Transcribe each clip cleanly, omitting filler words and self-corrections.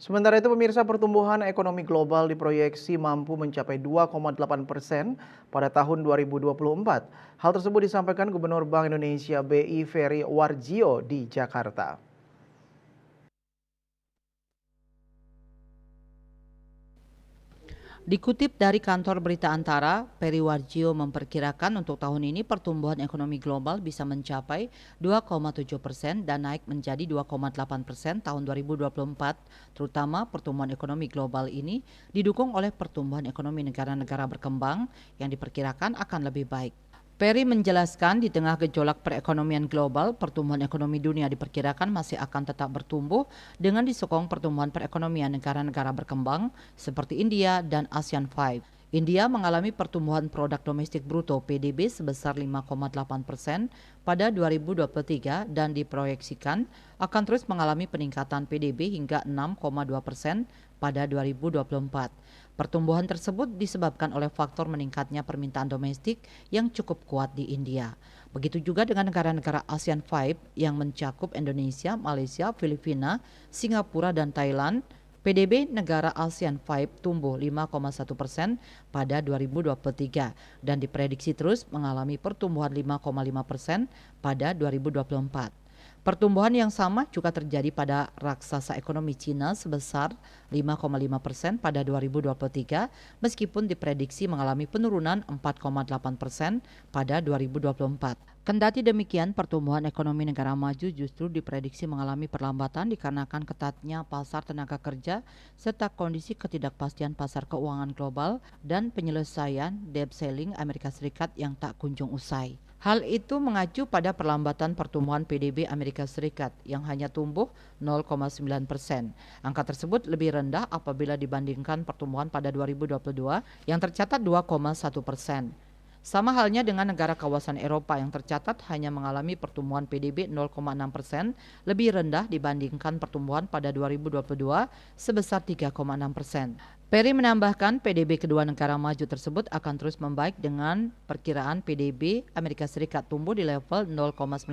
Sementara itu pemirsa, pertumbuhan ekonomi global diproyeksi mampu mencapai 2,8% pada tahun 2024. Hal tersebut disampaikan Gubernur Bank Indonesia BI Ferry Warjio di Jakarta. Dikutip dari kantor berita Antara, Peri Warjio memperkirakan untuk tahun ini pertumbuhan ekonomi global bisa mencapai 2,7% dan naik menjadi 2,8% tahun 2024, terutama pertumbuhan ekonomi global ini didukung oleh pertumbuhan ekonomi negara-negara berkembang yang diperkirakan akan lebih baik. Perry menjelaskan di tengah gejolak perekonomian global, pertumbuhan ekonomi dunia diperkirakan masih akan tetap bertumbuh dengan disokong pertumbuhan perekonomian negara-negara berkembang seperti India dan ASEAN 5. India mengalami pertumbuhan produk domestik bruto (PDB) sebesar 5,8% pada 2023 dan diproyeksikan akan terus mengalami peningkatan PDB hingga 6,2% pada 2024. Pertumbuhan tersebut disebabkan oleh faktor meningkatnya permintaan domestik yang cukup kuat di India. Begitu juga dengan negara-negara ASEAN 5 yang mencakup Indonesia, Malaysia, Filipina, Singapura, dan Thailand. PDB negara ASEAN 5 tumbuh 5,1% pada 2023 dan diprediksi terus mengalami pertumbuhan 5,5% pada 2024. Pertumbuhan yang sama juga terjadi pada raksasa ekonomi Cina sebesar 5,5% pada 2023, meskipun diprediksi mengalami penurunan 4,8% pada 2024. Kendati demikian, pertumbuhan ekonomi negara maju justru diprediksi mengalami perlambatan dikarenakan ketatnya pasar tenaga kerja serta kondisi ketidakpastian pasar keuangan global dan penyelesaian debt ceiling Amerika Serikat yang tak kunjung usai. Hal itu mengacu pada perlambatan pertumbuhan PDB Amerika Serikat yang hanya tumbuh 0,9%. Angka tersebut lebih rendah apabila dibandingkan pertumbuhan pada 2022 yang tercatat 2,1%. Sama halnya dengan negara kawasan Eropa yang tercatat hanya mengalami pertumbuhan PDB 0,6%, lebih rendah dibandingkan pertumbuhan pada 2022 sebesar 3,6%. Perry menambahkan PDB kedua negara maju tersebut akan terus membaik dengan perkiraan PDB Amerika Serikat tumbuh di level 0,9%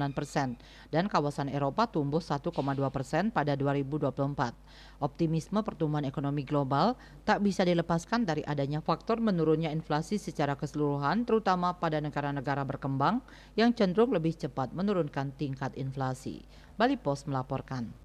dan kawasan Eropa tumbuh 1,2% pada 2024. Optimisme pertumbuhan ekonomi global tak bisa dilepaskan dari adanya faktor menurunnya inflasi secara keseluruhan, terutama pada negara-negara berkembang yang cenderung lebih cepat menurunkan tingkat inflasi. Bali Post melaporkan.